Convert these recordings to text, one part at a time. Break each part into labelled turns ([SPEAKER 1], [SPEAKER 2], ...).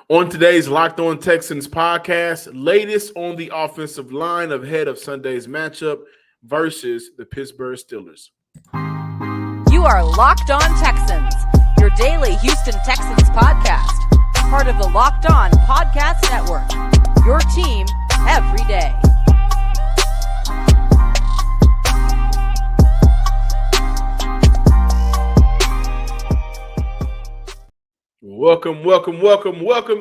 [SPEAKER 1] On today's Locked On Texans podcast, latest on the offensive line ahead of Sunday's matchup versus the Pittsburgh Steelers.
[SPEAKER 2] You are Locked On Texans, your daily Houston Texans podcast, part of the Locked On Podcast Network, your team every day.
[SPEAKER 1] Welcome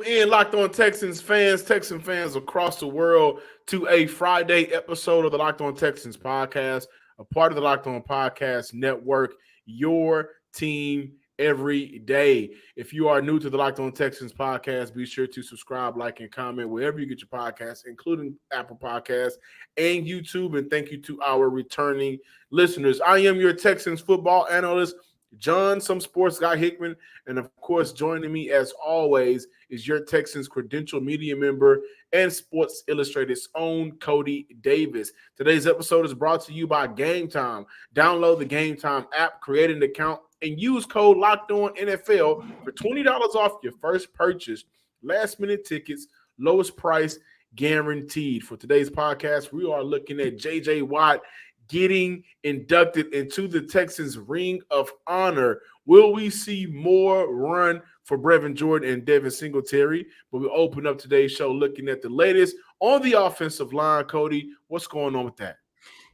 [SPEAKER 1] in, Locked On Texans fans, Texan fans across the world, to a Friday episode of the Locked On Texans podcast, a part of the Locked On Podcast Network, your team every day. If you are new to the Locked On Texans podcast, be sure to subscribe, like, and comment wherever you get your podcasts, including Apple Podcasts and YouTube. And thank you to our returning listeners. I am your Texans football analyst, John, some sports guy Hickman, and of course, joining me as always is your Texans credential media member and Sports Illustrated's own Cody Davis. Today's episode is brought to you by Game Time. Download the Game Time app, create an account, and use code LOCKEDONNFL for $20 off your first purchase. Last minute tickets, lowest price guaranteed. For today's podcast, we are looking at J.J. Watt getting inducted into the Texans Ring of Honor. Will we see more run for Brevin Jordan and Devin Singletary? But we open up today's show looking at the latest on the offensive line. Cody, what's going on with that?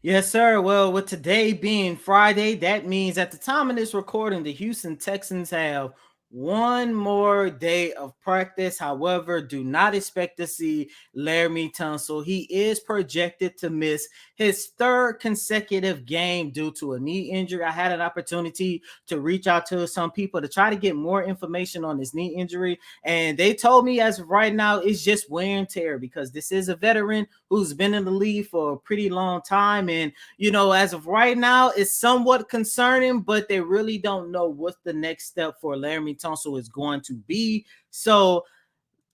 [SPEAKER 3] Yes, sir. Well, with today being Friday, that means at the time of this recording, the Houston Texans have one more day of practice. However, do not expect to see Laremy Tunsil. He is projected to miss his third consecutive game due to a knee injury. I had an opportunity to reach out to some people to try to get more information on his knee injury, and they told me as of right now, it's just wear and tear because this is a veteran who's been in the league for a pretty long time. And, as of right now, it's somewhat concerning, but they really don't know what the next step for Laremy Tunsil is going to be. So,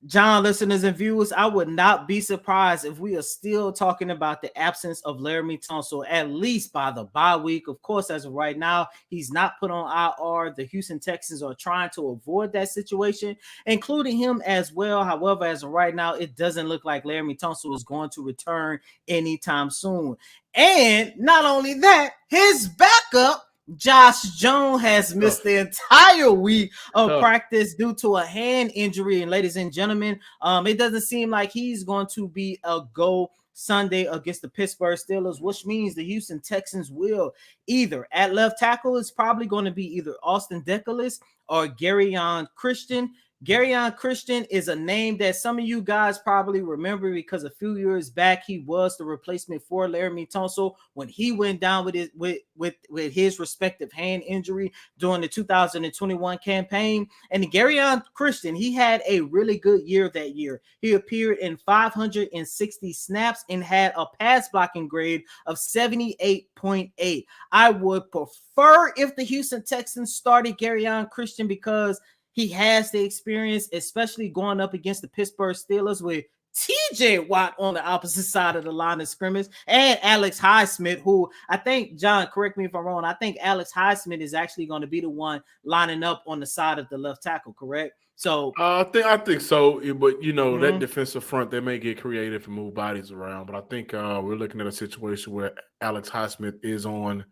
[SPEAKER 3] John, listeners and viewers, I would not be surprised if we are still talking about the absence of Laremy Tunsil at least by the bye week. Of course, as of right now, he's not put on IR. The Houston Texans are trying to avoid that situation, including him as well. However, as of right now, it doesn't look like Laremy Tunsil is going to return anytime soon. And not only that, his backup, Josh Jones, has missed the entire week of practice due to a hand injury. And ladies and gentlemen, it doesn't seem like he's going to be a go Sunday against the Pittsburgh Steelers, which means the Houston Texans will either at left tackle is probably going to be either Austin Deculus or Garyon Christian. Garyon Christian is a name that some of you guys probably remember because a few years back he was the replacement for Laremy Tunsil when he went down with his respective hand injury during the 2021 campaign. And Garyon Christian, he had a really good year that year. He appeared in 560 snaps and had a pass blocking grade of 78.8. I would prefer if the Houston Texans started Garyon Christian because he has the experience, especially going up against the Pittsburgh Steelers with T.J. Watt on the opposite side of the line of scrimmage and Alex Highsmith, who I think, John, correct me if I'm wrong, I think Alex Highsmith is actually going to be the one lining up on the side of the left tackle, correct? So
[SPEAKER 1] I think so, but that defensive front, they may get creative and move bodies around. But I think we're looking at a situation where Alex Highsmith is on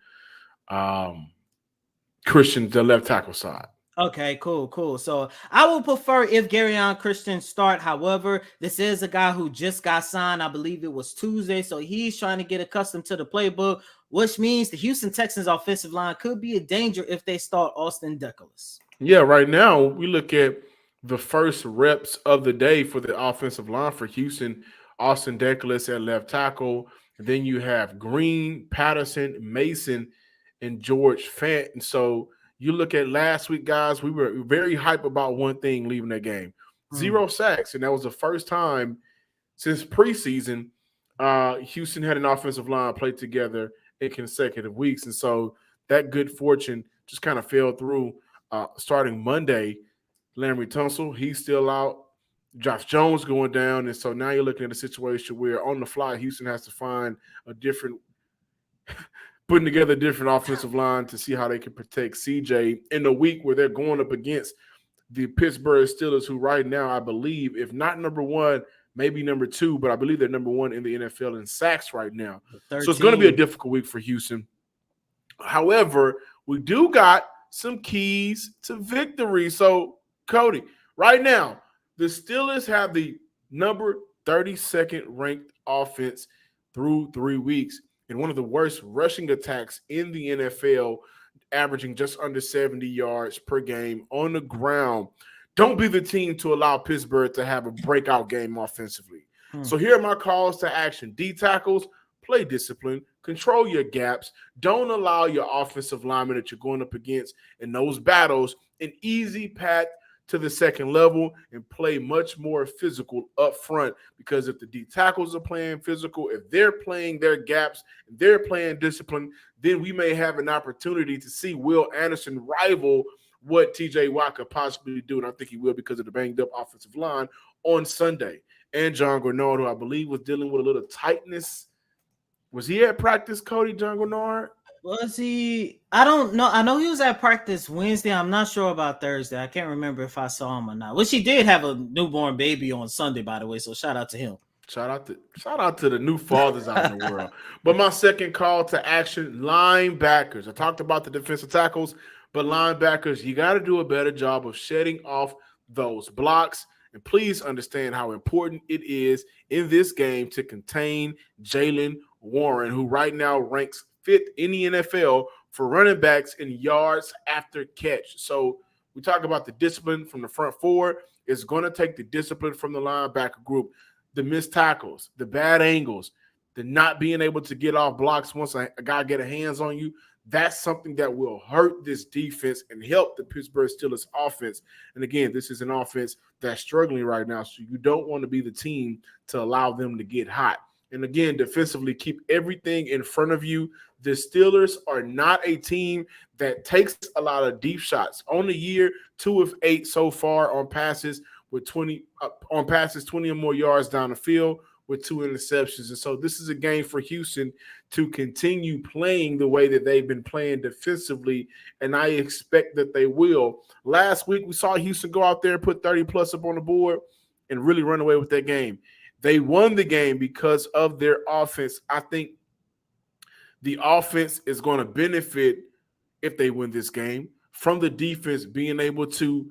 [SPEAKER 1] Christian, the left tackle side.
[SPEAKER 3] Okay, cool. So I would prefer if Garyon Christian start. However, this is a guy who just got signed. I believe it was Tuesday. So he's trying to get accustomed to the playbook, which means the Houston Texans offensive line could be a danger if they start Austin Deculus.
[SPEAKER 1] Yeah, right now we look at the first reps of the day for the offensive line for Houston. Austin Deculus at left tackle. Then you have Green, Patterson, Mason, and George Fant. And so you look at last week, guys, we were very hype about one thing leaving that game. 0 sacks, and that was the first time since preseason Houston had an offensive line play together in consecutive weeks. And so that good fortune just kind of fell through starting Monday. Laremy Tunsil, he's still out. Josh Jones going down. And so now you're looking at a situation where on the fly, Houston has to find a different – putting together a different offensive line to see how they can protect CJ in a week where they're going up against the Pittsburgh Steelers, who right now, I believe, if not number one, maybe number two, but I believe they're number one in the NFL in sacks right now.
[SPEAKER 3] 13.
[SPEAKER 1] So it's going to be a difficult week for Houston. However, we do got some keys to victory. So, Cody, right now, the Steelers have the number 32nd ranked offense through 3 weeks and one of the worst rushing attacks in the NFL, averaging just under 70 yards per game on the ground. Don't be the team to allow Pittsburgh to have a breakout game offensively. So here are my calls to action. D tackles, play discipline, control your gaps. Don't allow your offensive lineman that you're going up against in those battles an easy path to the second level and play much more physical up front, because if the D tackles are playing physical, if they're playing their gaps, if they're playing discipline, then we may have an opportunity to see Will Anderson rival what TJ Watt could possibly do, and I think he will because of the banged-up offensive line on Sunday. And John Grenard, who I believe was dealing with a little tightness. Was he at practice, Cody, John Grenard?
[SPEAKER 3] Was he? I don't know. I know he was at practice Wednesday. I'm not sure about Thursday. I can't remember if I saw him or not. Which he did have a newborn baby on Sunday, by the way. So shout out to him.
[SPEAKER 1] Shout out to the new fathers out in the world. But my second call to action, linebackers. I talked about the defensive tackles, but linebackers, you got to do a better job of shedding off those blocks. And please understand how important it is in this game to contain Jaylen Warren, who right now ranks 5th in the NFL for running backs in yards after catch. So we talk about the discipline from the front four. It's going to take the discipline from the linebacker group, the missed tackles, the bad angles, the not being able to get off blocks once a guy get a hands on you. That's something that will hurt this defense and help the Pittsburgh Steelers offense. And again, this is an offense that's struggling right now, so you don't want to be the team to allow them to get hot. And again, defensively, keep everything in front of you. The Steelers are not a team that takes a lot of deep shots. On the year, 2 of 8 so far on passes with 20 or more yards down the field with 2 interceptions. And so this is a game for Houston to continue playing the way that they've been playing defensively, and I expect that they will. Last week, we saw Houston go out there and put 30-plus up on the board and really run away with that game. They won the game because of their offense. I think the offense is going to benefit, if they win this game, from the defense being able to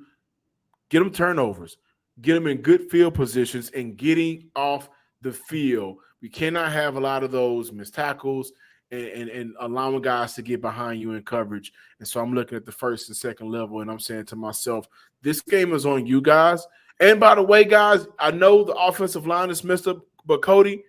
[SPEAKER 1] get them turnovers, get them in good field positions, and getting off the field. We cannot have a lot of those missed tackles and allowing guys to get behind you in coverage. And so I'm looking at the first and second level, and I'm saying to myself, this game is on you guys. And by the way, guys, I know the offensive line is messed up, but Cody,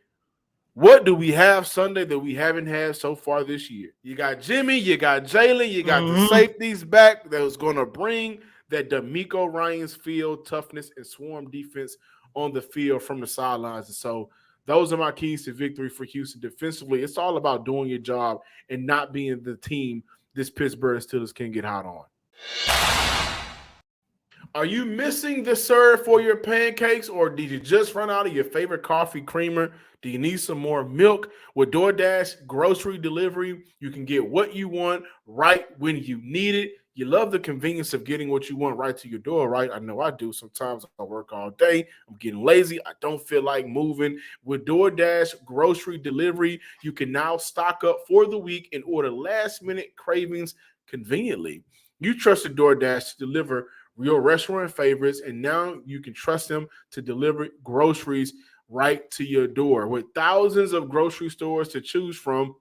[SPEAKER 1] what do we have Sunday that we haven't had so far this year? You got Jimmy, you got Jalen, you got the safeties back that was going to bring that D'Amico Ryans field toughness and swarm defense on the field from the sidelines. And so those are my keys to victory for Houston defensively. It's all about doing your job and not being the team this Pittsburgh Steelers can get hot on. Are you missing the syrup for your pancakes, or did you just run out of your favorite coffee creamer? Do you need some more milk? With DoorDash grocery delivery, you can get what you want right when you need it. You love the convenience of getting what you want right to your door, right? I know I do. Sometimes I work all day. I'm getting lazy. I don't feel like moving. With DoorDash grocery delivery, you can now stock up for the week and order last-minute cravings conveniently. You trusted DoorDash to deliver your restaurant favorites, and now you can trust them to deliver groceries right to your door. With thousands of grocery stores to choose from,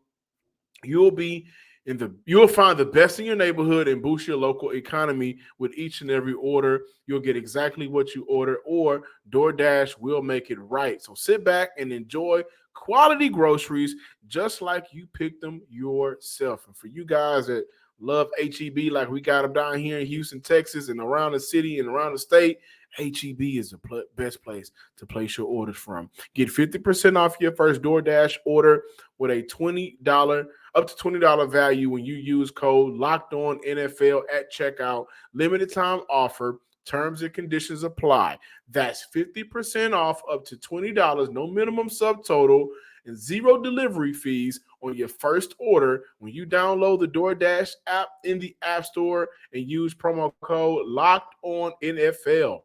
[SPEAKER 1] you'll find the best in your neighborhood and boost your local economy with each and every order. You'll get exactly what you order, or DoorDash will make it right. So sit back and enjoy quality groceries just like you picked them yourself. And for you guys that love HEB like we got them down here in Houston, Texas, and around the city and around the state, HEB is the best place to place your orders from. Get 50% off your first DoorDash order with a up to $20 value when you use code LOCKEDONNFL at checkout. Limited time offer. Terms and conditions apply. That's 50% off up to $20. No minimum subtotal. and 0 delivery fees on your first order when you download the DoorDash app in the App Store and use promo code LOCKEDONNFL.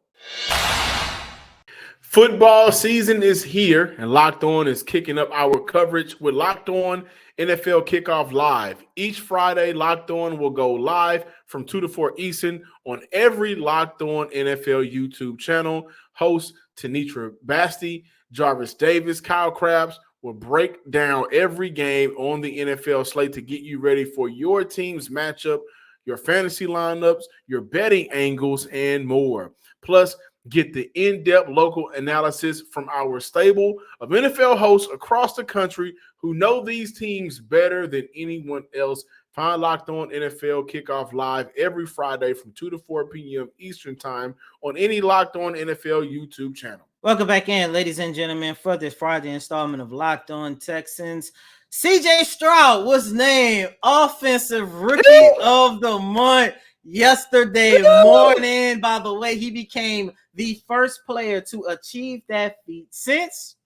[SPEAKER 1] Football season is here, and Locked On is kicking up our coverage with Locked On NFL Kickoff Live. Each Friday, Locked On will go live from 2 to 4 Eastern on every Locked On NFL YouTube channel. Hosts Tanitra Basti, Jarvis Davis, Kyle Krabs will break down every game on the NFL slate to get you ready for your team's matchup, your fantasy lineups, your betting angles, and more. Plus, get the in-depth local analysis from our stable of NFL hosts across the country who know these teams better than anyone else. Find Locked On NFL Kickoff Live every Friday from 2 to 4 p.m. Eastern Time on any Locked On NFL YouTube channel.
[SPEAKER 3] Welcome back in, ladies and gentlemen, for this Friday installment of Locked On Texans. CJ Stroud was named Offensive Rookie of the Month yesterday morning. By the way, he became the first player to achieve that feat since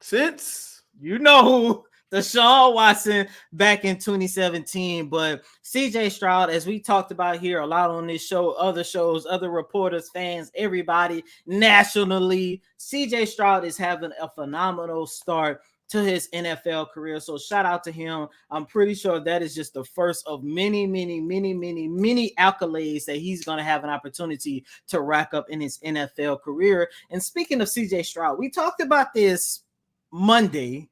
[SPEAKER 3] you know who, Deshaun Watson back in 2017. But CJ Stroud, as we talked about here a lot on this show, other shows, other reporters, fans, everybody nationally, CJ Stroud is having a phenomenal start to his NFL career. So shout out to him. I'm pretty sure that is just the first of many accolades that he's going to have an opportunity to rack up in his NFL career. And speaking of CJ Stroud, we talked about this Monday,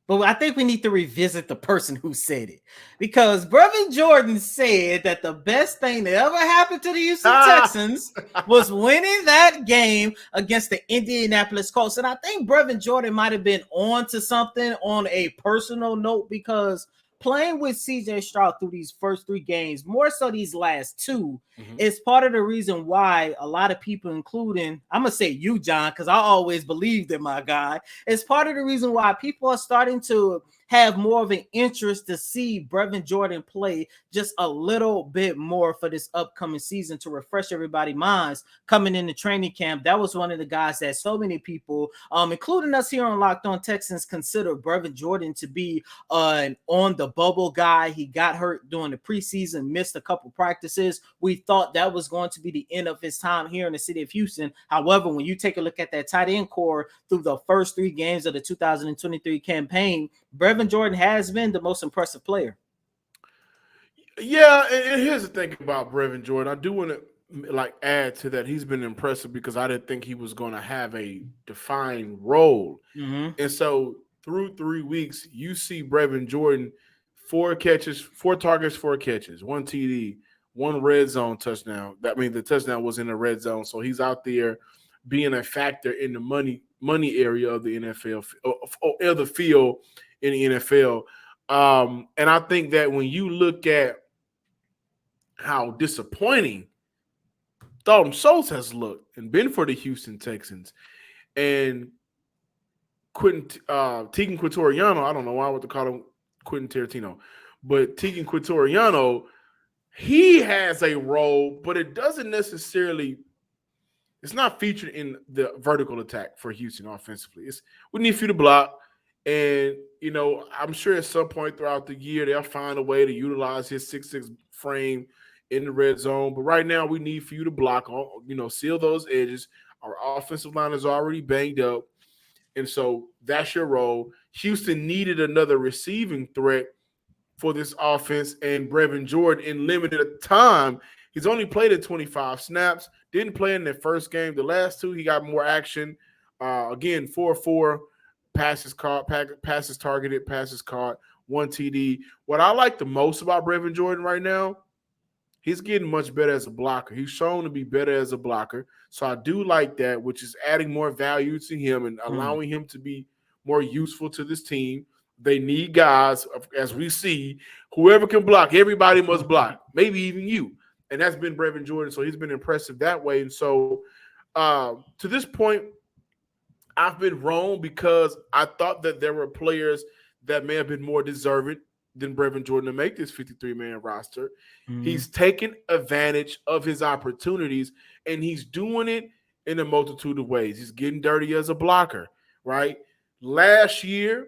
[SPEAKER 3] but I think we need to revisit the person who said it, because Brevin Jordan said that the best thing that ever happened to the Houston Texans was winning that game against the Indianapolis Colts. And I think Brevin Jordan might have been on to something on a personal note, because playing with CJ Stroud through these first 3 games, more so these last 2, is part of the reason why a lot of people, including, I'm going to say you, John, because I always believed in my guy, it's part of the reason why people are starting to have more of an interest to see Brevin Jordan play just a little bit more for this upcoming season, to refresh everybody's minds coming into training camp. That was one of the guys that so many people, including us here on Locked On Texans, consider Brevin Jordan to be an on the bubble guy. He got hurt during the preseason, missed a couple practices. We thought that was going to be the end of his time here in the city of Houston. However, when you take a look at that tight end core through the first 3 games of the 2023 campaign, Brevin Jordan has been the most impressive player.
[SPEAKER 1] Yeah, and here's the thing about Brevin Jordan. I do want to add to that. He's been impressive because I didn't think he was going to have a defined role. And so through 3 weeks, you see Brevin Jordan 4 catches, 4 targets, 4 catches, 1 TD, 1 red zone touchdown. That means the touchdown was in the red zone. So he's out there being a factor in the money area of the NFL, or the field in the NFL. And I think that when you look at how disappointing Dalton Schultz has looked and been for the Houston Texans, and Tegan Quitoriano, I don't know why I want to call him Quentin Tarantino, but Tegan Quitoriano, he has a role, but it doesn't necessarily, it's not featured in the vertical attack for Houston offensively. We need for you to block. And, you know, I'm sure at some point throughout the year, they'll find a way to utilize his 6'6" frame in the red zone. But right now, we need for you to block, seal those edges. Our offensive line is already banged up. And so that's your role. Houston needed another receiving threat for this offense, and Brevin Jordan, in limited time, he's only played at 25 snaps, didn't play in the first game. The last 2, he got more action. Again, 4-4. Passes caught, passes targeted, passes caught, 1 TD. What I like the most about Brevin Jordan right now, he's getting much better as a blocker. He's shown to be better as a blocker. So I do like that, which is adding more value to him and allowing him to be more useful to this team. They need guys, as we see, whoever can block, everybody must block, maybe even you. And that's been Brevin Jordan. So he's been impressive that way. And so to this point, I've been wrong because I thought that there were players that may have been more deserving than Brevin Jordan to make this 53-man roster. He's taken advantage of his opportunities, and he's doing it in a multitude of ways. He's getting dirty as a blocker, right? Last year,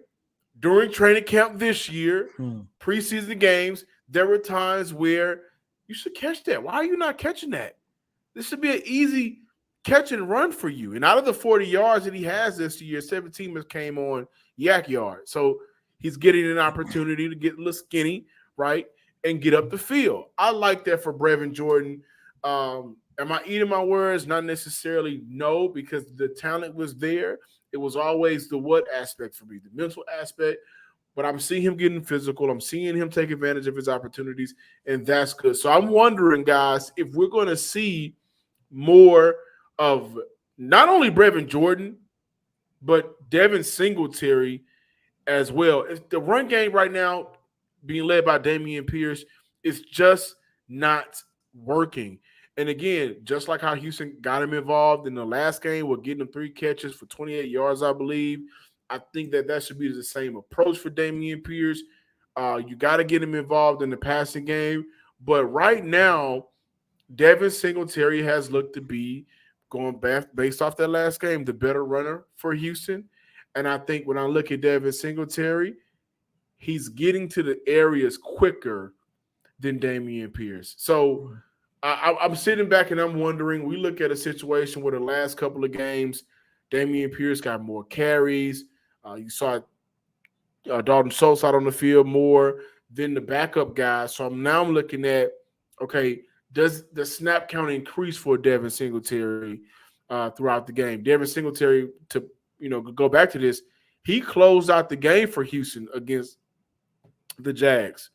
[SPEAKER 1] during training camp this year, preseason games, there were times where you should catch that. Why are you not catching that? This should be an easy catch and run for you. And out of the 40 yards that he has this year, 17 came on yak yard. So he's getting an opportunity to get a little skinny, right, and get up the field. I like that for Brevin Jordan. Am I eating my words? Not necessarily, no, because the talent was there. It was always the what aspect for me, the mental aspect. But I'm seeing him getting physical. I'm seeing him take advantage of his opportunities, and that's good. So I'm wondering, guys, if we're going to see more of not only Brevin Jordan, but Devin Singletary as well. If the run game right now being led by Dameon Pierce is just not working. And again, just like how Houston got him involved in the last game, we're getting him 3 catches for 28 yards, I believe. I think that should be the same approach for Dameon Pierce. You got to get him involved in the passing game. But right now, Devin Singletary has looked to be, going back based off that last game, the better runner for Houston. And I think when I look at Devin Singletary, he's getting to the areas quicker than Dameon Pierce. So I'm sitting back and I'm wondering, we look at a situation where the last couple of games, Dameon Pierce got more carries. You saw Dalton Schultz out on the field more than the backup guys. So now I'm looking at, okay, does the snap count increase for Devin Singletary throughout the game? Devin Singletary, to go back to this, he closed out the game for Houston against the Jags.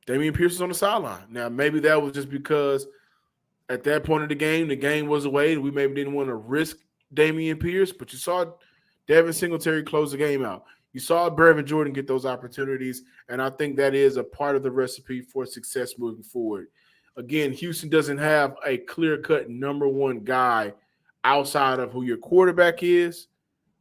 [SPEAKER 1] Dameon Pierce is on the sideline. Now, maybe that was just because at that point of the game was away, and we maybe didn't want to risk Dameon Pierce, but you saw Devin Singletary close the game out. You saw Brevin Jordan get those opportunities, and I think that is a part of the recipe for success moving forward. Again, Houston doesn't have a clear-cut number one guy outside of who your quarterback is,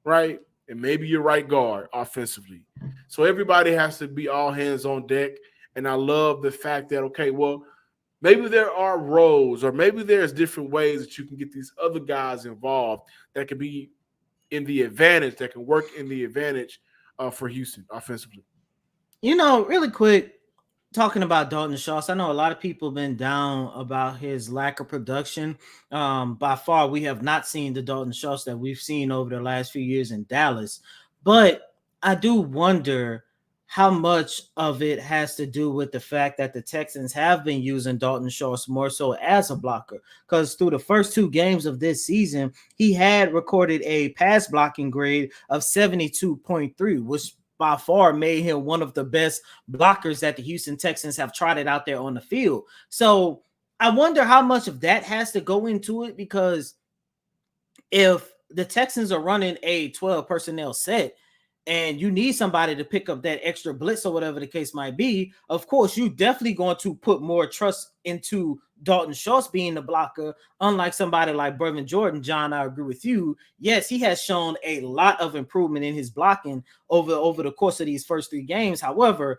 [SPEAKER 1] right? And maybe your right guard offensively. So everybody has to be all hands on deck. And I love the fact that, okay, well, maybe there are roles or maybe there's different ways that you can get these other guys involved that can be in the advantage, that can work in the advantage for Houston offensively.
[SPEAKER 3] Really quick, talking about Dalton Schultz, I know a lot of people have been down about his lack of production. By far, we have not seen the Dalton Schultz that we've seen over the last few years in Dallas. But I do wonder how much of it has to do with the fact that the Texans have been using Dalton Schultz more so as a blocker, because through the first 2 games of this season, he had recorded a pass blocking grade of 72.3, which by far made him one of the best blockers that the Houston Texans have trotted out there on the field. So I wonder how much of that has to go into it, because if the Texans are running a 12 personnel set, and you need somebody to pick up that extra blitz or whatever the case might be, of course, you definitely going to put more trust into Dalton Schultz being the blocker, unlike somebody like Brevin Jordan. John, I agree with you. Yes, he has shown a lot of improvement in his blocking over the course of these first 3 games. However,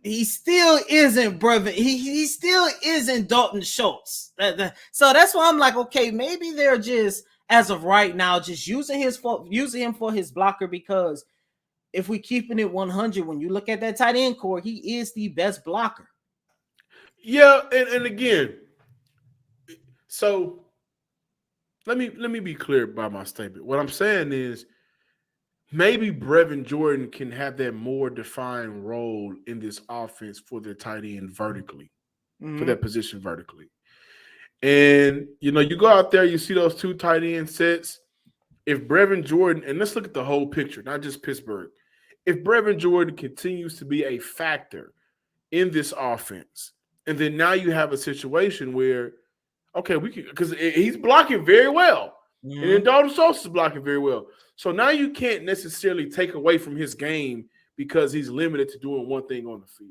[SPEAKER 3] he still isn't Brevin. He still isn't Dalton Schultz. So that's why I'm like, okay, maybe they're just, as of right now, just using him for his blocker, because if we keeping it 100, when you look at that tight end core, he is the best blocker.
[SPEAKER 1] Yeah, and again, so let me be clear about my statement. What I'm saying is maybe Brevin Jordan can have that more defined role in this offense for the tight end vertically, for that position vertically. And, you go out there, you see those 2 tight end sets. If Brevin Jordan, and let's look at the whole picture, not just Pittsburgh. If Brevin Jordan continues to be a factor in this offense, and then now you have a situation where, okay, we can, because he's blocking very well. And then Dalton Schultz is blocking very well. So now you can't necessarily take away from his game because he's limited to doing one thing on the field.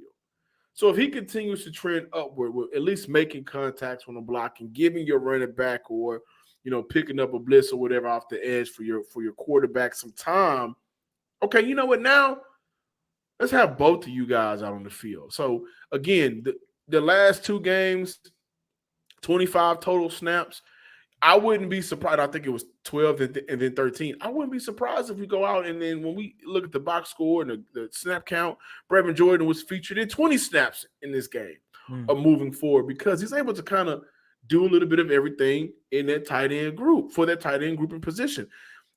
[SPEAKER 1] So if he continues to trend upward with at least making contacts when I'm blocking, giving your running back or, picking up a blitz or whatever off the edge for your quarterback some time, okay, you know what, now let's have both of you guys out on the field. So again, the last 2 games, 25 total snaps. I wouldn't be surprised. I think it was 12 and then 13. I wouldn't be surprised if we go out and then when we look at the box score and the snap count, Brevin Jordan was featured in 20 snaps in this game of moving forward because he's able to kind of do a little bit of everything in that tight end group for that tight end grouping position.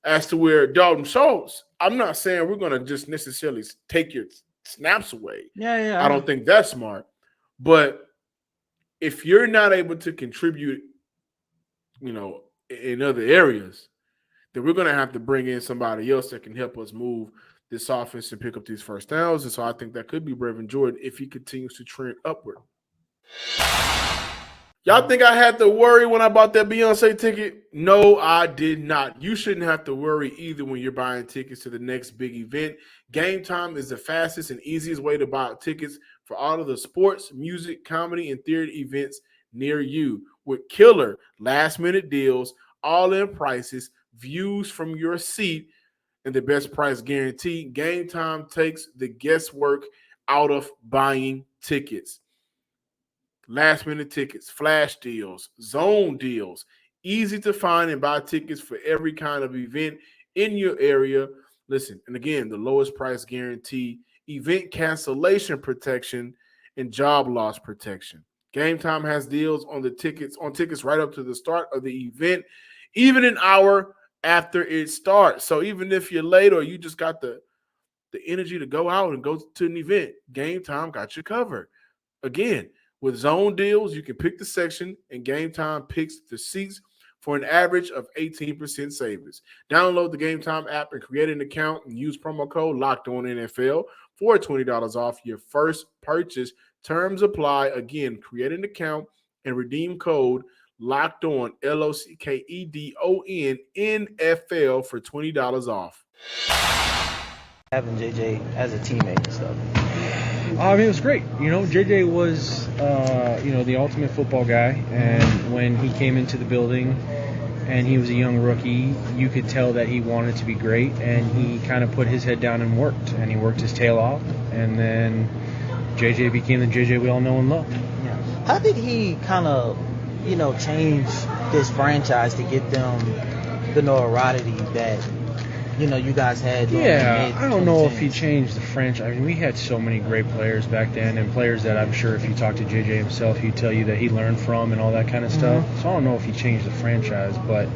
[SPEAKER 1] As to where Dalton Schultz, I'm not saying we're going to just necessarily take your snaps away.
[SPEAKER 3] Yeah.
[SPEAKER 1] I don't think that's smart. But if you're not able to contribute, in other areas, then we're going to have to bring in somebody else that can help us move this offense and pick up these first downs. And so I think that could be Brevin Jordan if he continues to trend upward. Y'all think I had to worry when I bought that Beyonce ticket? No, I did not. You shouldn't have to worry either when you're buying tickets to the next big event. Game Time is the fastest and easiest way to buy tickets for all of the sports, music, comedy, and theater events near you with killer last-minute deals, all-in prices, views from your seat, and the best price guarantee. Game Time takes the guesswork out of buying tickets. Last-minute tickets, flash deals, zone deals, easy to find and buy tickets for every kind of event in your area. Listen, and again, the lowest price guarantee, event cancellation protection, and job loss protection. Game Time has deals on tickets right up to the start of the event, even an hour after it starts. So even if you're late or you just got the energy to go out and go to an event, Game Time got you covered. Again, with zone deals, you can pick the section, and Game Time picks the seats for an average of 18% savings. Download the Game Time app and create an account and use promo code LOCKEDONNFL for $20 off your first purchase. Terms apply. Again, create an account and redeem code LOCKEDON, LOCKEDON, NFL for $20 off.
[SPEAKER 3] Having JJ as a teammate and stuff.
[SPEAKER 4] I mean, it was great. JJ was, the ultimate football guy. And when he came into the building and he was a young rookie, you could tell that he wanted to be great. And he kind of put his head down and worked. And he worked his tail off. And then JJ became the JJ we all know and love.
[SPEAKER 3] Yeah. How did he kind of, change this franchise to get them the notoriety that you guys had.
[SPEAKER 4] I don't know if he changed the franchise. I mean, we had so many great players back then, and players that I'm sure if you talk to JJ himself, he'd tell you that he learned from and all that kind of stuff. So I don't know if he changed the franchise, but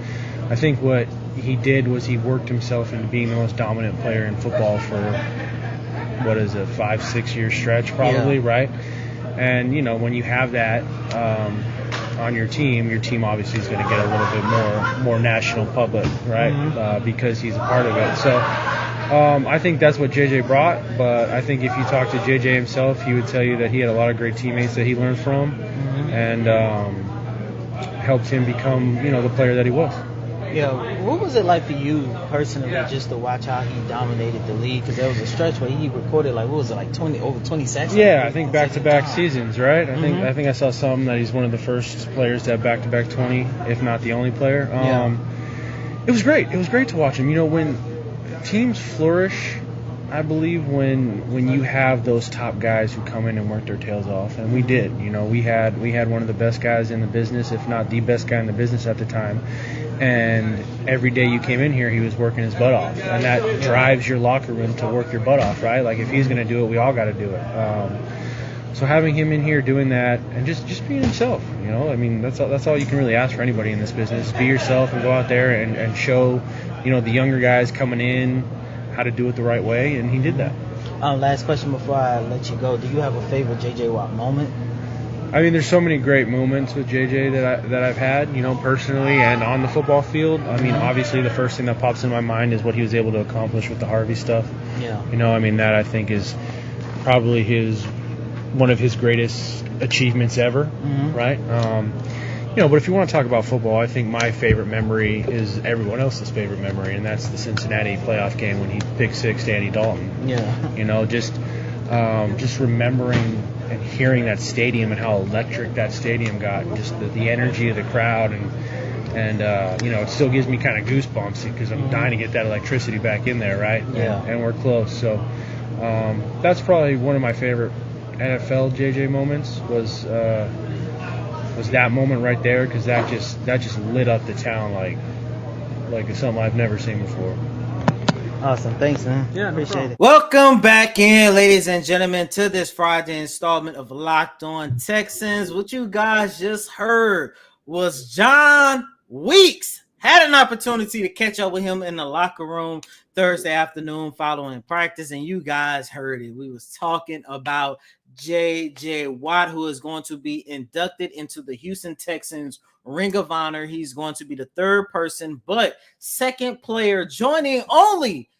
[SPEAKER 4] I think what he did was he worked himself into being the most dominant player in football for, 5-6 year stretch probably, right? And, when you have that on your team obviously is going to get a little bit more national public, right? Because he's a part of it. So I think that's what JJ brought, but I think if you talk to JJ himself, he would tell you that he had a lot of great teammates that he learned from and helped him become, the player that he was.
[SPEAKER 3] Yeah, what was it like for you personally just to watch how he dominated the league? Because there was a stretch where he recorded over 20 sacks?
[SPEAKER 4] Yeah, I think back-to-back seasons, right? I think I saw something that he's one of the first players to have back-to-back 20, if not the only player. It was great. It was great to watch him. When teams flourish, I believe when you have those top guys who come in and work their tails off, and we did. We had one of the best guys in the business, if not the best guy in the business at the time. And every day you came in here, he was working his butt off. And that drives your locker room to work your butt off, right? Like, if he's going to do it, we all got to do it. So having him in here doing that and just being himself, I mean, that's all you can really ask for anybody in this business. Be yourself and go out there and show, the younger guys coming in how to do it the right way, and he did that.
[SPEAKER 3] Last question before I let you go. Do you have a favorite J.J. Watt moment?
[SPEAKER 4] I mean, there's so many great moments with JJ that I've had, personally and on the football field. I mean, obviously the first thing that pops in my mind is what he was able to accomplish with the Harvey stuff.
[SPEAKER 3] Yeah.
[SPEAKER 4] That I think is probably one of his greatest achievements ever, right? But if you want to talk about football, I think my favorite memory is everyone else's favorite memory, and that's the Cincinnati playoff game when he picked six Andy Dalton.
[SPEAKER 3] Yeah.
[SPEAKER 4] Just remembering and hearing that stadium and how electric that stadium got, and just the energy of the crowd, and it still gives me kind of goosebumps because I'm dying to get that electricity back in there, right?
[SPEAKER 3] Yeah.
[SPEAKER 4] And we're close. So that's probably one of my favorite NFL JJ moments was was that moment right there, because that just lit up the town like it's something I've never seen before.
[SPEAKER 3] Awesome. Thanks, man.
[SPEAKER 1] Yeah,
[SPEAKER 3] appreciate it. Welcome back in, ladies and gentlemen, to this Friday installment of Locked On Texans. What you guys just heard was John Weeks. Had an opportunity to catch up with him in the locker room Thursday afternoon following practice, and you guys heard it. We was talking about J.J. Watt, who is going to be inducted into the Houston Texans Ring of Honor. He's going to be the third person, but second player, joining only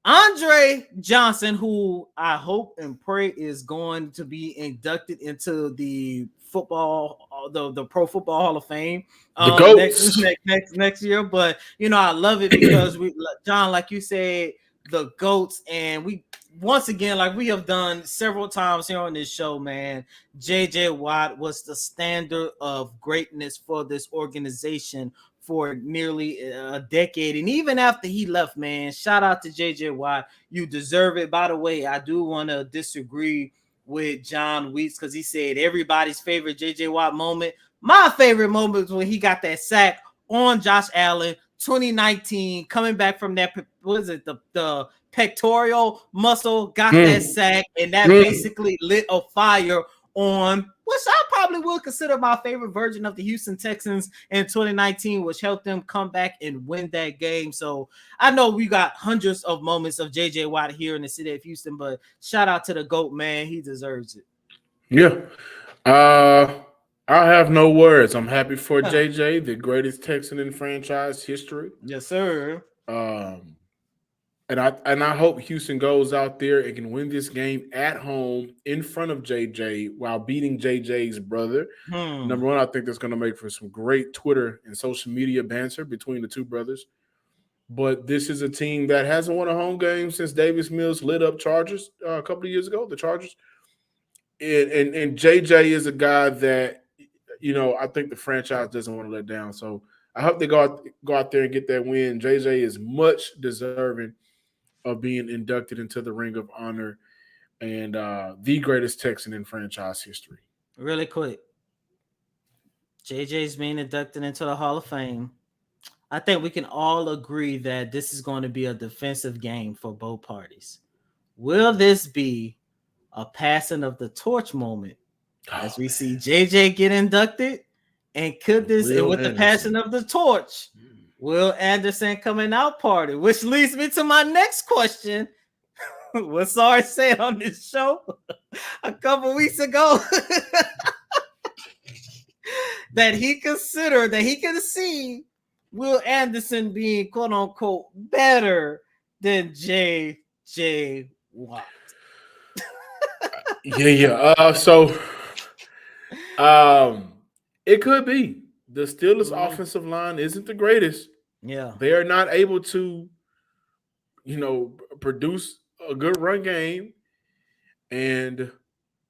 [SPEAKER 3] Andre Johnson, who I hope and pray is going to be inducted into the football, the Pro Football Hall of Fame next year. But I love it because John, like you said, the GOATs, and we once again, like we have done several times here on this show, man, J.J. Watt was the standard of greatness for this organization for nearly a decade. And even after he left, man, shout out to J.J. Watt. You deserve it. By the way, I do want to disagree with John Weeks because he said everybody's favorite J.J. Watt moment. My favorite moment was when he got that sack on Josh Allen, 2019, coming back from that, what is it, the pectoral muscle, got that sack, and that basically lit a fire on, which I probably would consider my favorite version of the Houston Texans in 2019, which helped them come back and win that game. So I know we got hundreds of moments of J.J. Watt here in the city of Houston, but shout out to the GOAT, man. He deserves it.
[SPEAKER 1] Yeah. I have no words. I'm happy for JJ, the greatest Texan in franchise history.
[SPEAKER 3] Yes, sir.
[SPEAKER 1] And I hope Houston goes out there and can win this game at home in front of JJ while beating JJ's brother. Number one, I think that's going to make for some great Twitter and social media banter between the two brothers. But this is a team that hasn't won a home game since Davis Mills lit up Chargers a couple of years ago, the Chargers. And JJ is a guy that, I think the franchise doesn't want to let down. So I hope they go out there and get that win. JJ is much deserving of being inducted into the Ring of Honor and the greatest Texan in franchise history.
[SPEAKER 3] Really quick. JJ's being inducted into the Hall of Fame. I think we can all agree that this is going to be a defensive game for both parties. Will this be a passing of the torch moment as we see JJ get inducted? And could this, and with the passing of the torch, Will Anderson coming out party? Which leads me to my next question. What Sarge said on this show a couple weeks ago that he could see Will Anderson being quote unquote better than J.J. Watt.
[SPEAKER 1] So it could be. The Steelers' offensive line isn't the greatest.
[SPEAKER 3] Yeah.
[SPEAKER 1] They are not able to, produce a good run game. And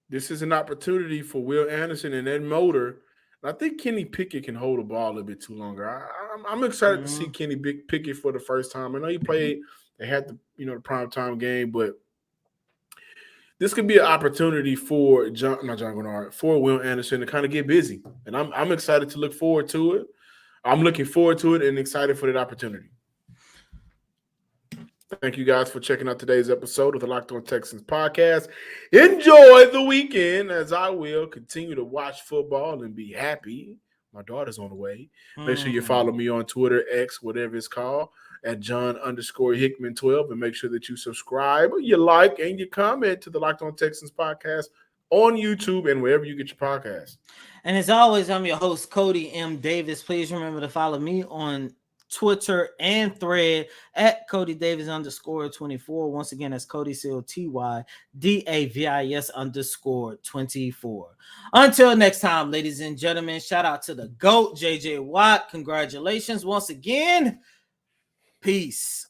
[SPEAKER 1] this is an opportunity for Will Anderson and Ed Motor. And I think Kenny Pickett can hold the ball a little bit too longer. I'm excited to see Kenny Pickett for the first time. I know they had the primetime game, but this could be an opportunity for for Will Anderson to kind of get busy. And I'm excited to look forward to it. I'm looking forward to it and excited for that opportunity. Thank you guys for checking out today's episode of the Locked On Texans podcast. Enjoy the weekend as I will continue to watch football and be happy. My daughter's on the way. Make sure you follow me on Twitter, X, whatever it's called, at John_Hickman12, and make sure that you subscribe, you like, and you comment to the Locked On Texans podcast on YouTube and wherever you get your podcasts.
[SPEAKER 3] And as always, I'm your host, Cody M. Davis. Please remember to follow me on Twitter and Thread at CodyDavis_24. Once again, that's Cody COTYDAVIS _24. Until next time, ladies and gentlemen, shout out to the GOAT, J.J. Watt. Congratulations once again. Peace.